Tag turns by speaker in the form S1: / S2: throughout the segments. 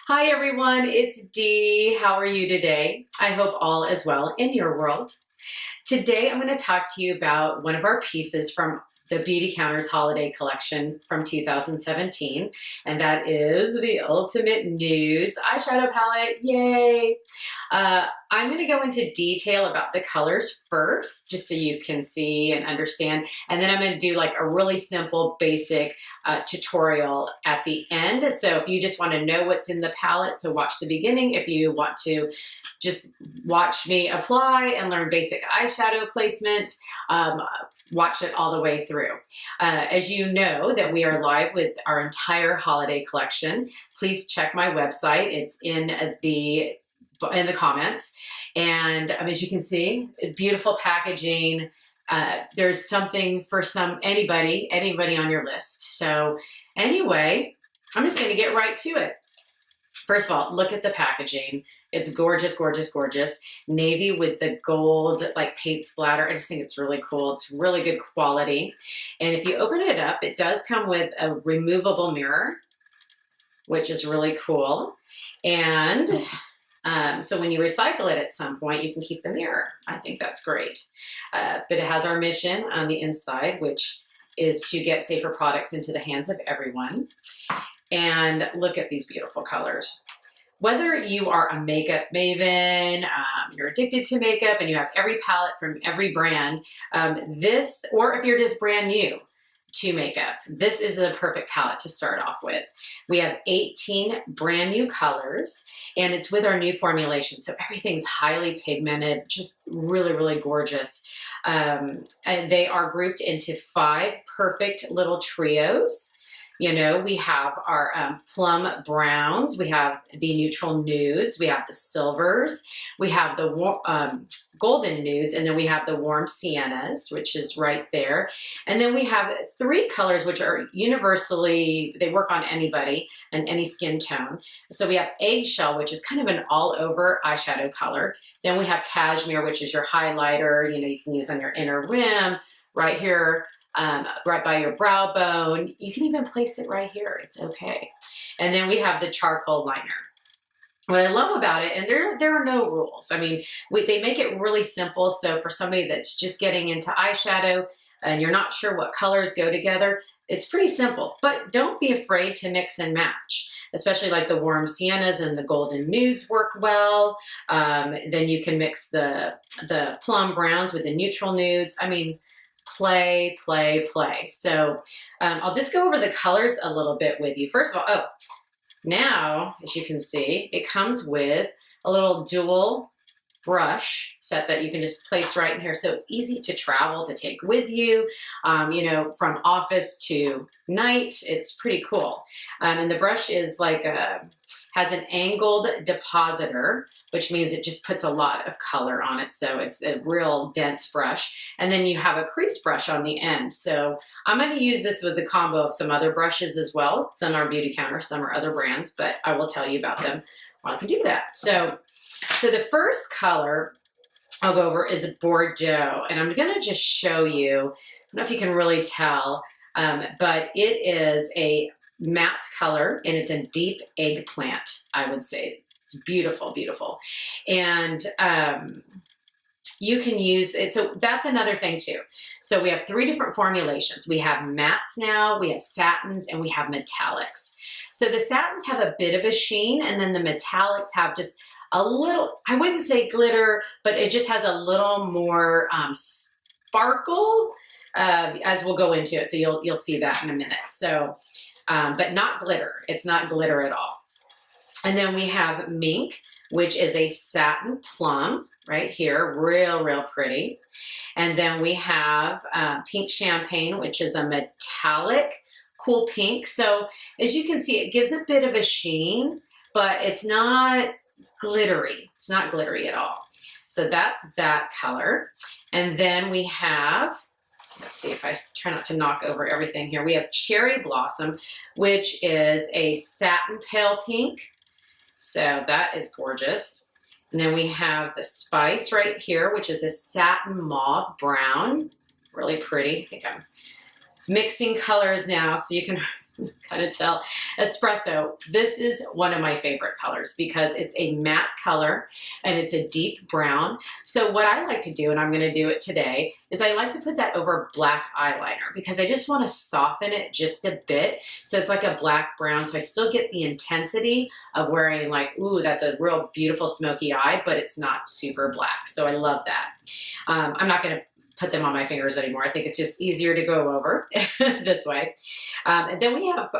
S1: Hi everyone, it's Dee. How are you today? I hope all is well in your world. Today I'm going to talk to you about one of our pieces from the Beautycounter's holiday collection from 2017, and that is the Ultimate Nudes Eyeshadow Palette. Yay! I'm going to go into detail about the colors first, just so you can see and understand, and then I'm going to do like a really simple, basic tutorial at the end. So if you just want to know what's in the palette, so watch the beginning. If you want to just watch me apply and learn basic eyeshadow placement, watch it all the way through. As you know that we are live with our entire holiday collection, please check my website. It's in the comments. And as you can see, beautiful packaging. There's something for anybody on your list. So anyway, I'm just going to get right to it. First of all, look at the packaging. It's gorgeous, gorgeous, gorgeous. Navy with the gold like paint splatter. I just think it's really cool. It's really good quality. And if you open it up, it does come with a removable mirror, which is really cool. And so when you recycle it at some point, you can keep the mirror. I think that's great. But it has our mission on the inside, which is to get safer products into the hands of everyone. And look at these beautiful colors. Whether you are a makeup maven, you're addicted to makeup, and you have every palette from every brand, or if you're just brand new to makeup, this is the perfect palette to start off with. We have 18 brand new colors, and it's with our new formulation. So everything's highly pigmented, just really, really gorgeous. And they are grouped into 5 perfect little trios. You know, we have our plum browns, we have the neutral nudes, we have the silvers, we have the golden nudes, and then we have the warm siennas, which is right there. And then we have 3 colors, which are universally, they work on anybody and any skin tone. So we have eggshell, which is kind of an all over eyeshadow color. Then we have cashmere, which is your highlighter, you know, you can use on your inner rim, right here. Right by your brow bone. You can even place it right here. It's okay. And then we have the charcoal liner. What I love about it, and there are no rules. I mean, they make it really simple. So for somebody that's just getting into eyeshadow and you're not sure what colors go together, it's pretty simple. But don't be afraid to mix and match, especially like the warm siennas and the golden nudes work well. Then you can mix the plum browns with the neutral nudes. I mean, play, play, play. So I'll just go over the colors a little bit with you. First of all, now, as you can see, it comes with a little dual brush set that you can just place right in here. So it's easy to travel, to take with you, you know, from office to night. It's pretty cool. And the brush is like has an angled depositor, which means it just puts a lot of color on it. So it's a real dense brush. And then you have a crease brush on the end. So I'm going to use this with the combo of some other brushes as well. Some are Beautycounter, some are other brands, but I will tell you about them while I can do that. So the first color I'll go over is Bordeaux. And I'm going to just show you, I don't know if you can really tell, but it is a matte color and it's a deep eggplant, I would say. It's beautiful, beautiful. And you can use it. So that's another thing too. So we have 3 different formulations. We have mattes now, we have satins, and we have metallics. So the satins have a bit of a sheen, and then the metallics have just a little, I wouldn't say glitter, but it just has a little more sparkle, as we'll go into it. So you'll see that in a minute. So, but not glitter. It's not glitter at all. And then we have Mink, which is a satin plum right here, real, real pretty. And then we have Pink Champagne, which is a metallic cool pink. So as you can see, it gives a bit of a sheen, but it's not glittery. It's not glittery at all. So that's that color. And then we have, let's see if I try not to knock over everything here. We have Cherry Blossom, which is a satin pale pink. So that is gorgeous. And then we have the Spice right here, which is a satin mauve brown. Really pretty. I think I'm mixing colors now so you can kind of tell. Espresso, this is one of my favorite colors because it's a matte color and it's a deep brown. So what I like to do, and I'm going to do it today, is I like to put that over black eyeliner because I just want to soften it just a bit. So it's like a black brown. So I still get the intensity of wearing like, ooh, that's a real beautiful smoky eye, but it's not super black. So I love that. I'm not going to put them on my fingers anymore. I think it's just easier to go over this way. And then we have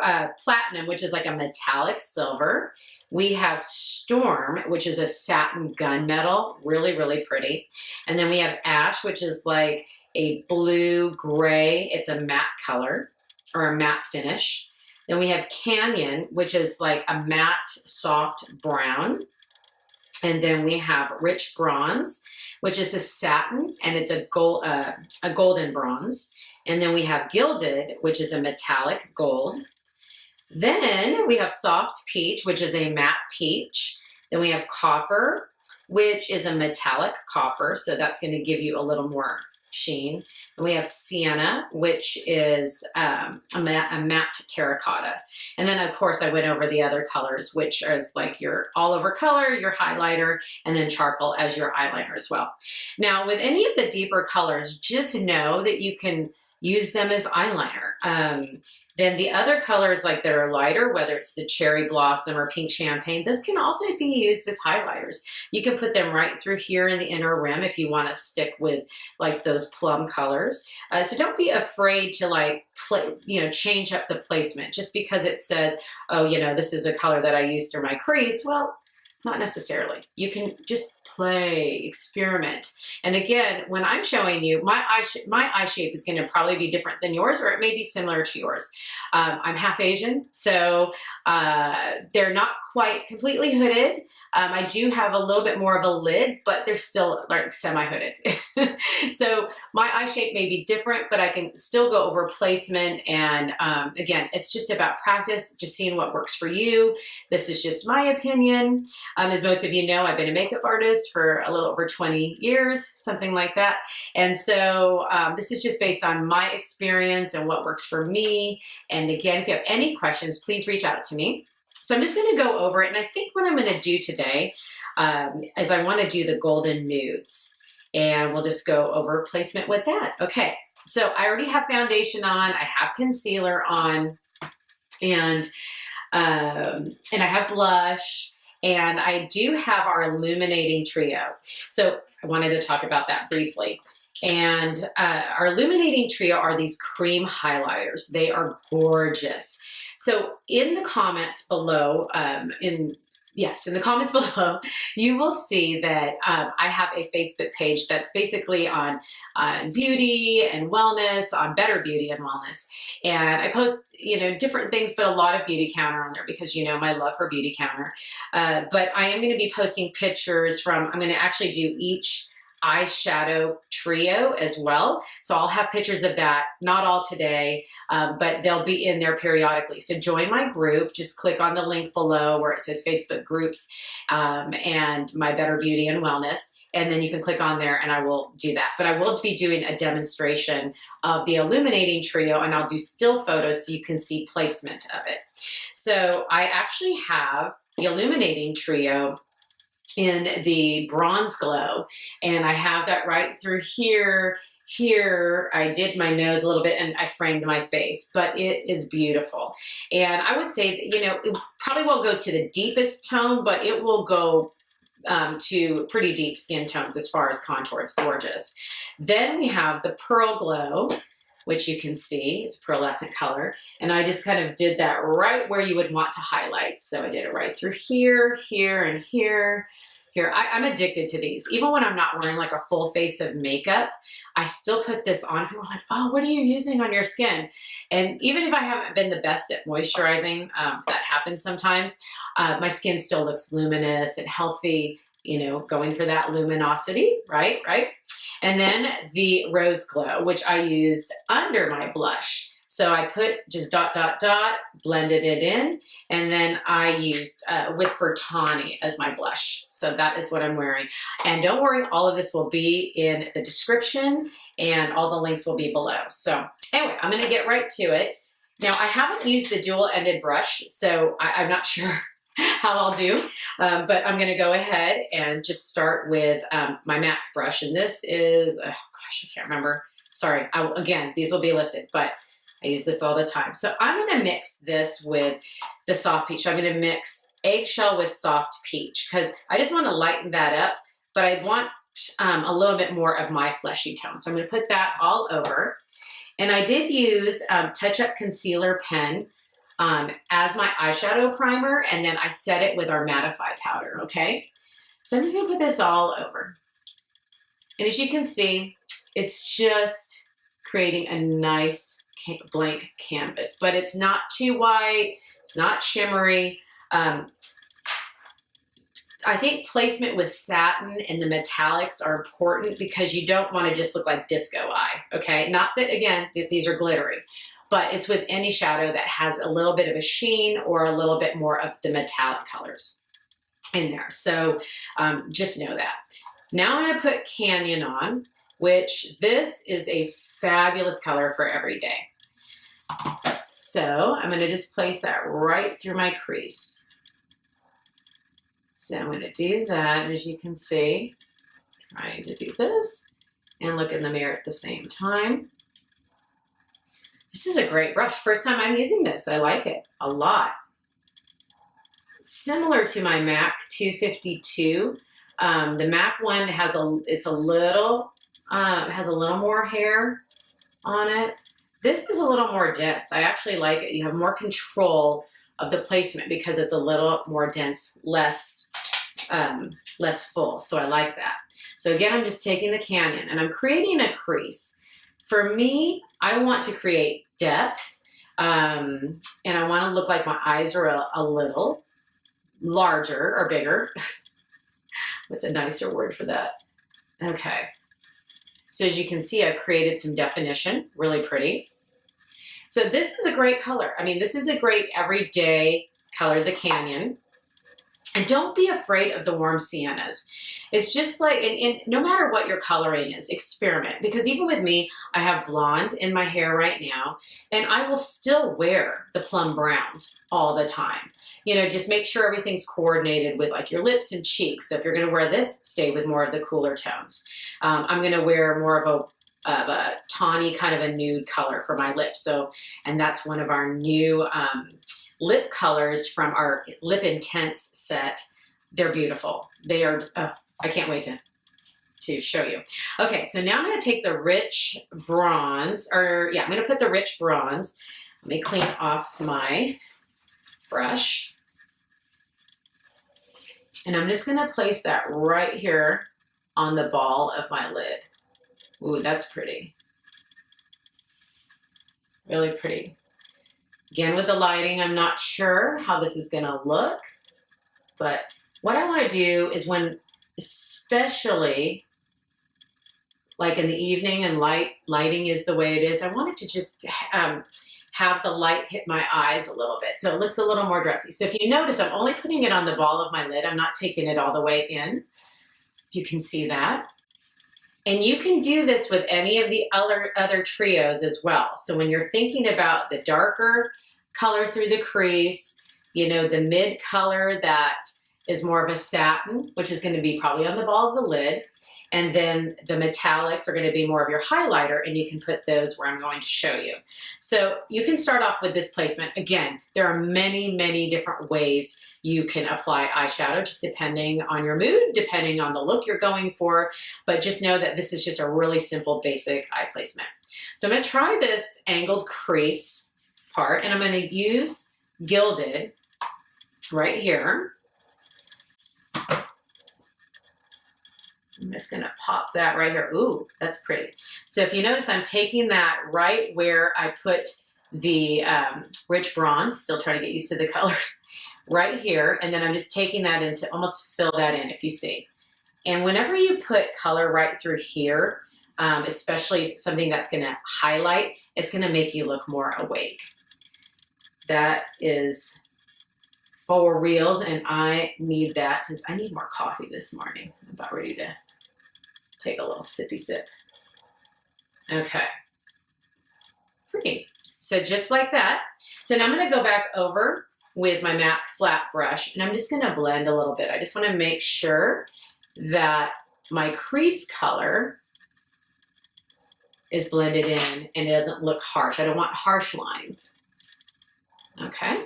S1: platinum, which is like a metallic silver. We have storm, which is a satin gunmetal, really, really pretty. And then we have ash, which is like a blue gray. It's a matte color or a matte finish. Then we have canyon, which is like a matte soft brown. And then we have rich bronze, which is a satin, and it's a golden bronze. And then we have gilded, which is a metallic gold. Then we have soft peach, which is a matte peach. Then we have copper, which is a metallic copper, so that's going to give you a little more sheen. And we have sienna, which is a matte terracotta. And then, of course, I went over the other colors, which is like your all-over color, your highlighter, and then charcoal as your eyeliner as well. Now, with any of the deeper colors, just know that you can use them as eyeliner. Then the other colors like that are lighter, whether it's the cherry blossom or pink champagne, those can also be used as highlighters. You can put them right through here in the inner rim if you want to stick with like those plum colors. So don't be afraid to like change up the placement just because it says, oh, this is a color that I use through my crease. Well, not necessarily. You can just play, experiment. And again, when I'm showing you, my eye shape is going to probably be different than yours, or it may be similar to yours. I'm half Asian, so they're not quite completely hooded. I do have a little bit more of a lid, but they're still like semi-hooded. So my eye shape may be different, but I can still go over placement. And again, it's just about practice, just seeing what works for you. This is just my opinion. As most of you know, I've been a makeup artist for a little over 20 years, something like that. And so this is just based on my experience and what works for me. And again, if you have any questions, please reach out to me. So I'm just going to go over it. And I think what I'm going to do today is I want to do the golden nudes. And we'll just go over placement with that. Okay, so I already have foundation on. I have concealer on. And I have blush. And I do have our Illuminating Trio. So I wanted to talk about that briefly. And our Illuminating Trio are these cream highlighters. They are gorgeous. So in the comments below, in the comments below, you will see that I have a Facebook page that's basically on beauty and wellness, on better beauty and wellness. And I post, different things, but a lot of Beautycounter on there because my love for Beautycounter. But I am going to be posting pictures I'm going to actually do each eyeshadow trio as well. So I'll have pictures of that, not all today, but they'll be in there periodically. So join my group, just click on the link below where it says Facebook groups and my Better Beauty and Wellness. And then you can click on there and I will do that. But I will be doing a demonstration of the Illuminating Trio and I'll do still photos so you can see placement of it. So I actually have the Illuminating Trio in the bronze glow, and I have that right through here. Here, I did my nose a little bit and I framed my face, but it is beautiful. And I would say, it probably won't go to the deepest tone, but it will go to pretty deep skin tones as far as contour. It's gorgeous. Then we have the Pearl Glow, which you can see is a pearlescent color. And I just kind of did that right where you would want to highlight. So I did it right through here, here, and here. I'm addicted to these. Even when I'm not wearing like a full face of makeup, I still put this on. People are like, oh, what are you using on your skin? And even if I haven't been the best at moisturizing, that happens sometimes, my skin still looks luminous and healthy, going for that luminosity, right? And then the Rose Glow, which I used under my blush. So I put just ... blended it in, and then I used Whisper Tawny as my blush. So that is what I'm wearing. And don't worry, all of this will be in the description, and all the links will be below. So anyway, I'm gonna get right to it. Now, I haven't used the dual-ended brush, so I'm not sure how I'll do, but I'm gonna go ahead and just start with my MAC brush, and this is, oh gosh, I can't remember. Sorry, again, these will be listed, but I use this all the time. So I'm gonna mix this with the soft peach. So I'm gonna mix eggshell with soft peach because I just wanna lighten that up, but I want a little bit more of my fleshy tone. So I'm gonna put that all over. And I did use Touchup Concealer Pen as my eyeshadow primer, and then I set it with our Mattifying Powder, okay? So I'm just gonna put this all over. And as you can see, it's just creating a nice blank canvas, but it's not too white, it's not shimmery. I think placement with satin and the metallics are important because you don't want to just look like disco eye, okay? Not that, again, these are glittery, but it's with any shadow that has a little bit of a sheen or a little bit more of the metallic colors in there. So just know that. Now I'm going to put Canyon on, which this is a fabulous color for every day. So I'm going to just place that right through my crease. So I'm going to do that, and as you can see, trying to do this and look in the mirror at the same time. This is a great brush. First time I'm using this. I like it a lot. Similar to my MAC 252. The MAC one has has a little more hair on it. This is a little more dense. I actually like it. You have more control of the placement because it's a little more dense, less full. So I like that. So again, I'm just taking the Canyon and I'm creating a crease. For me, I want to create depth, and I want to look like my eyes are a little larger or bigger. What's a nicer word for that? Okay. So as you can see, I've created some definition, really pretty. So this is a great color. I mean, this is a great everyday color, the Canyon. And don't be afraid of the warm siennas. It's just like, and no matter what your coloring is, experiment. Because even with me, I have blonde in my hair right now, and I will still wear the plum browns all the time. You know, just make sure everything's coordinated with like your lips and cheeks. So if you're gonna wear this, stay with more of the cooler tones. I'm gonna wear more of a tawny kind of a nude color for my lips. So, and that's one of our new lip colors from our Lip Intense set. They're beautiful. They are, I can't wait to show you. Okay, so now I'm gonna take the rich bronze, I'm gonna put the rich bronze. Let me clean off my brush. And I'm just gonna place that right here on the ball of my lid. Ooh, that's pretty. Really pretty. Again, with the lighting, I'm not sure how this is gonna look, but what I wanna do is when, especially like in the evening and lighting is the way it is, I wanted to just have the light hit my eyes a little bit. So it looks a little more dressy. So if you notice, I'm only putting it on the ball of my lid. I'm not taking it all the way in. You can see that. And you can do this with any of the other trios as well. So when you're thinking about the darker color through the crease, you know, the mid color that is more of a satin, which is going to be probably on the ball of the lid. And then the metallics are going to be more of your highlighter, and you can put those where I'm going to show you. So you can start off with this placement. Again, there are many, many different ways you can apply eyeshadow, just depending on your mood, depending on the look you're going for. But just know that this is just a really simple, basic eye placement. So I'm going to try this angled crease part, and I'm going to use Gilded right here. I'm just gonna pop that right here. Ooh, that's pretty. So if you notice, I'm taking that right where I put the rich bronze, still trying to get used to the colors, right here. And then I'm just taking that in to almost fill that in, if you see. And whenever you put color right through here, especially something that's gonna highlight, it's gonna make you look more awake. That is for reals, and I need that since I need more coffee this morning. I'm about ready to take a little sippy sip. Okay, pretty. So just like that. So now I'm gonna go back over with my MAC flat brush, and I'm just gonna blend a little bit. I just wanna make sure that my crease color is blended in and it doesn't look harsh. I don't want harsh lines. Okay,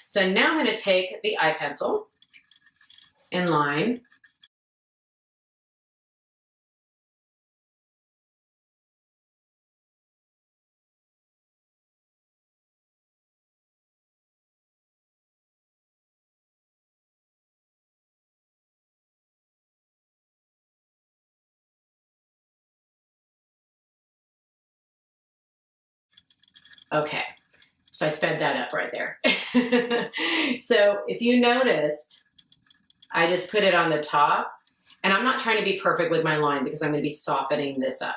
S1: so now I'm gonna take the eye pencil and line. Okay, so I sped that up right there. So if you noticed, I just put it on the top, and I'm not trying to be perfect with my line because I'm gonna be softening this up.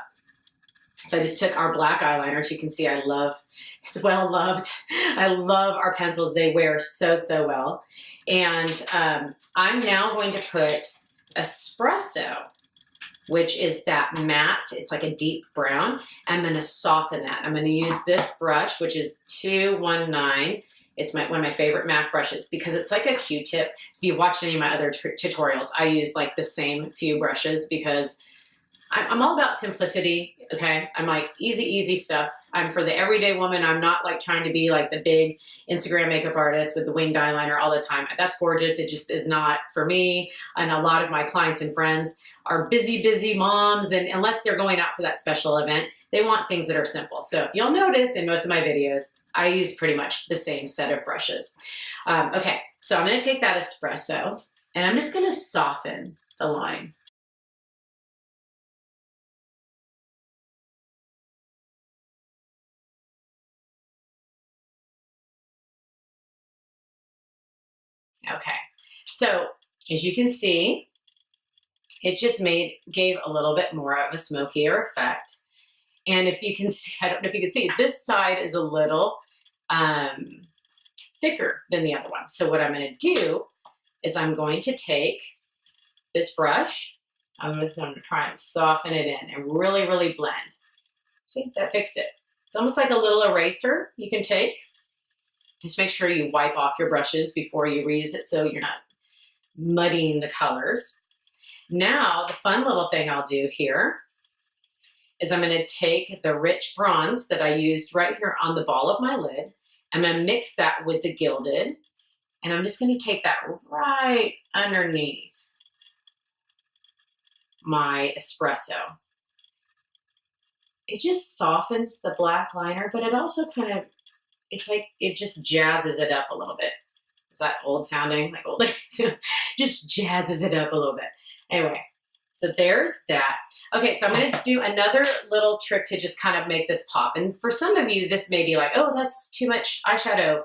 S1: So I just took our black eyeliner, as you can see, I love, it's well loved. I love our pencils, they wear so, so well. And I'm now going to put Espresso, which is that matte, it's like a deep brown. I'm gonna soften that. I'm gonna use this brush, which is 219. It's one of my favorite MAC brushes because it's like a Q-tip. If you've watched any of my other tutorials, I use like the same few brushes because I'm all about simplicity, okay? I'm like easy, easy stuff. I'm for the everyday woman. I'm not like trying to be like the big Instagram makeup artist with the winged eyeliner all the time. That's gorgeous. It just is not for me. And a lot of my clients and friends are busy, busy moms. And unless they're going out for that special event, they want things that are simple. So if you'll notice in most of my videos, I use pretty much the same set of brushes. Okay, so I'm gonna take that Espresso and I'm just gonna soften the line. Okay, so as you can see, it just gave a little bit more of a smokier effect. And if you can see, I don't know if you can see, this side is a little thicker than the other one. So what I'm gonna do is I'm going to take this brush, I'm gonna try and soften it in and really, really blend. See, that fixed it. It's almost like a little eraser you can take. Just make sure you wipe off your brushes before you reuse it so you're not muddying the colors. Now, the fun little thing I'll do here is I'm gonna take the rich bronze that I used right here on the ball of my lid. I'm gonna mix that with the gilded, and I'm just gonna take that right underneath my Espresso. It just softens the black liner, but it also kind of, it's like, it just jazzes it up a little bit. Is that old sounding? Like old, just jazzes it up a little bit. Anyway, so there's that. Okay, so I'm gonna do another little trick to just kind of make this pop. And for some of you, this may be like, oh, that's too much eyeshadow.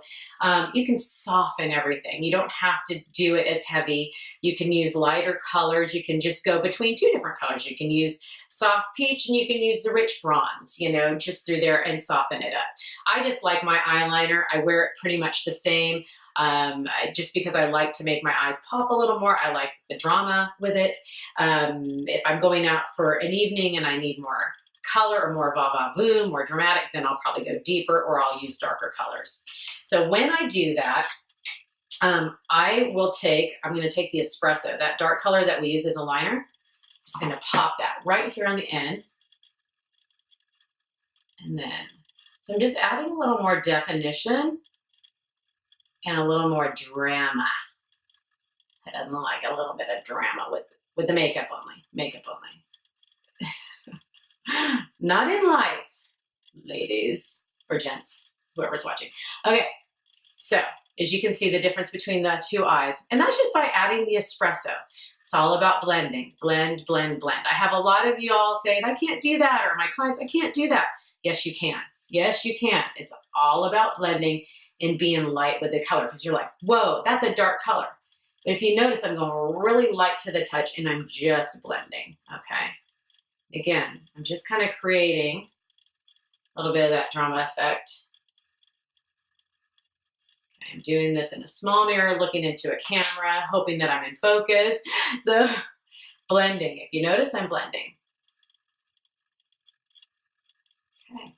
S1: You can soften everything. You don't have to do it as heavy. You can use lighter colors. You can just go between two different colors. You can use soft peach and you can use the rich bronze, you know, just through there and soften it up. I just like my eyeliner. I wear it pretty much the same. Just because I like to make my eyes pop a little more. I like the drama with it. If I'm going out for an evening and I need more color or more va-va-voom, more dramatic, then I'll probably go deeper or I'll use darker colors. So when I do that, I'm gonna take the Espresso, that dark color that we use as a liner, just gonna pop that right here on the end. And then, so I'm just adding a little more definition and a little more drama. I don't like a little bit of drama with the makeup only. Makeup only. Not in life, ladies or gents, whoever's watching. Okay, so as you can see the difference between the two eyes, and that's just by adding the Espresso. It's all about blending. Blend, blend, blend. I have a lot of you all saying, I can't do that, or my clients, I can't do that. Yes, you can. Yes, you can. It's all about blending and being light with the color, because you're like, whoa, that's a dark color. But if you notice, I'm going really light to the touch and I'm just blending, okay? Again, I'm just kind of creating a little bit of that drama effect. Okay, I'm doing this in a small mirror, looking into a camera, hoping that I'm in focus. So blending, if you notice, I'm blending. Okay.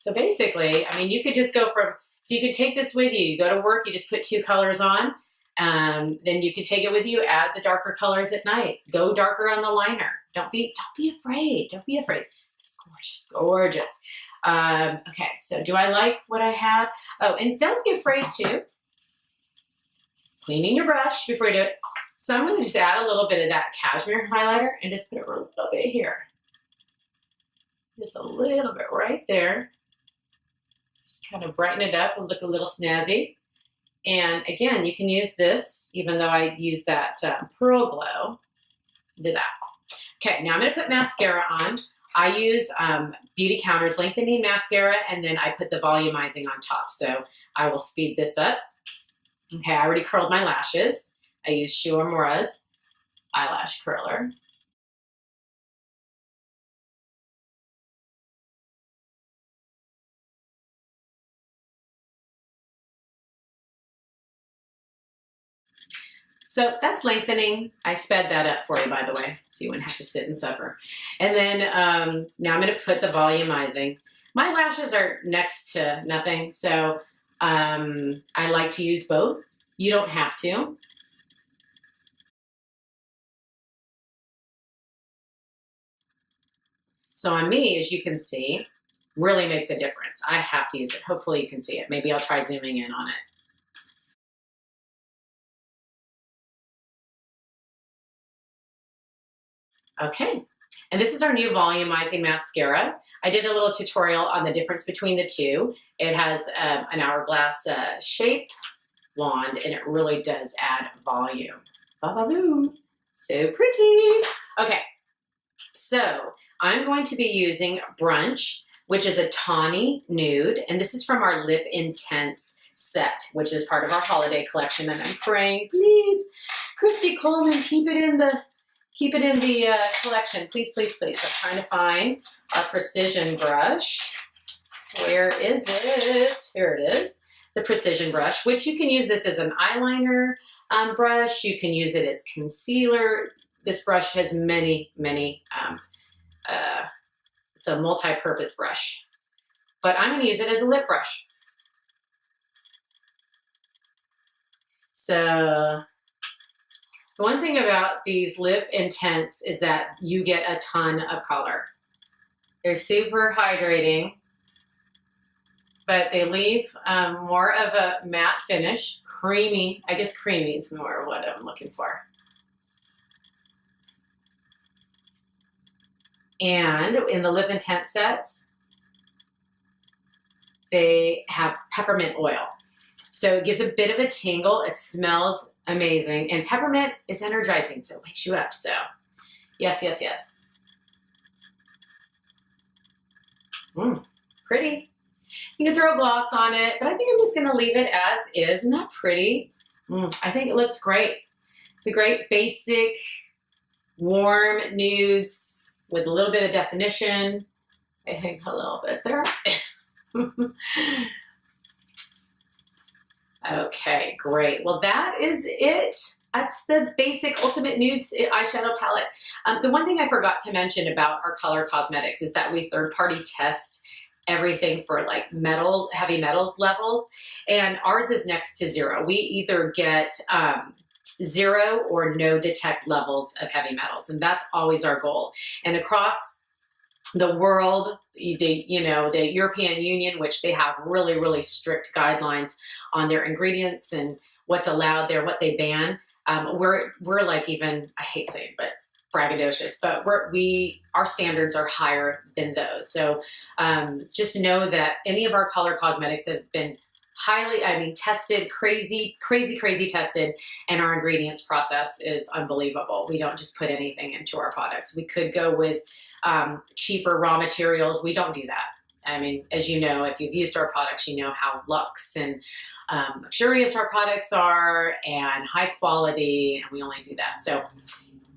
S1: So basically, I mean, you could just go from, so you could take this with you. You go to work, you just put 2 colors on. Then you can take it with you, add the darker colors at night. Go darker on the liner. Don't be afraid. Don't be afraid. It's gorgeous, gorgeous. Okay, so do I like what I have? Oh, and don't be afraid to cleaning your brush before you do it. So I'm going to just add a little bit of that cashmere highlighter and just put a little bit here. Just a little bit right there. Just kind of brighten it up and look a little snazzy. And again, you can use this, even though I use that Pearl Glow. Do that. Okay, now I'm going to put mascara on. I use Beautycounter's Lengthening Mascara, and then I put the Volumizing on top. So I will speed this up. Okay, I already curled my lashes. I use Shu Uemura's eyelash curler. So that's lengthening. I sped that up for you, by the way, so you wouldn't have to sit and suffer. And then now I'm going to put the volumizing. My lashes are next to nothing, so I like to use both. You don't have to. So on me, as you can see, really makes a difference. I have to use it. Hopefully you can see it. Maybe I'll try zooming in on it. Okay, and this is our new volumizing mascara. I did a little tutorial on the difference between the two. It has an hourglass shape wand, and it really does add volume. Ba-ba-boom. So pretty. Okay, so I'm going to be using Brunch, which is a Tawny nude, and this is from our Lip Intense set, which is part of our holiday collection. And I'm praying, please, Christy Coleman, keep it in the collection, please, please, please. I'm trying to find our precision brush. Where is it? Here it is, the precision brush, which you can use this as an eyeliner brush. You can use it as concealer. This brush has many, many, it's a multi-purpose brush, but I'm going to use it as a lip brush. So the one thing about these Lip Intense is that you get a ton of color. They're super hydrating, but they leave more of a matte finish. Creamy, I guess creamy is more what I'm looking for. And in the Lip Intense sets, they have peppermint oil. So it gives a bit of a tingle. It smells amazing. And peppermint is energizing, so it wakes you up. So yes, yes, yes. Pretty. You can throw a gloss on it, but I think I'm just going to leave it as is. Isn't that pretty? I think it looks great. It's a great basic, warm nudes with a little bit of definition. I think a little bit there. Okay, great. Well, that is it. That's the basic Ultimate Nudes Eyeshadow Palette. The one thing I forgot to mention about our color cosmetics is that we third-party test everything for like metals, heavy metals levels, and ours is next to 0. We either get 0 or no detect levels of heavy metals, and that's always our goal. And across the world, the European Union, which they have really, really strict guidelines on their ingredients and what's allowed there, what they ban. We're like, even, I hate saying, but braggadocious, but our standards are higher than those. So just know that any of our color cosmetics have been highly, tested, crazy tested, and our ingredients process is unbelievable. We don't just put anything into our products. We could go with cheaper raw materials. We don't do that. I mean, as you know, if you've used our products, you know how luxe and luxurious our products are and high quality, and we only do that. So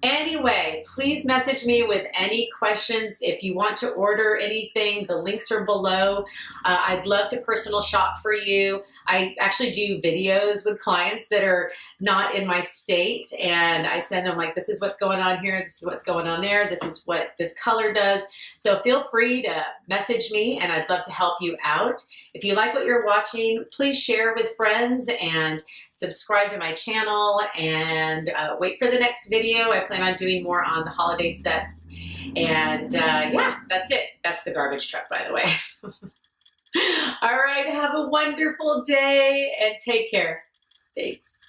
S1: Anyway, please message me with any questions. If you want to order anything, the links are below. I'd love to personal shop for you. I actually do videos with clients that are not in my state, and I send them like, this is what's going on here, this is what's going on there, this is what this color does. So feel free to message me, and I'd love to help you out. If you like what you're watching, please share with friends and subscribe to my channel, and wait for the next video. I plan on doing more on the holiday sets. And yeah, that's it. That's the garbage truck, by the way. All right, have a wonderful day and take care. Thanks.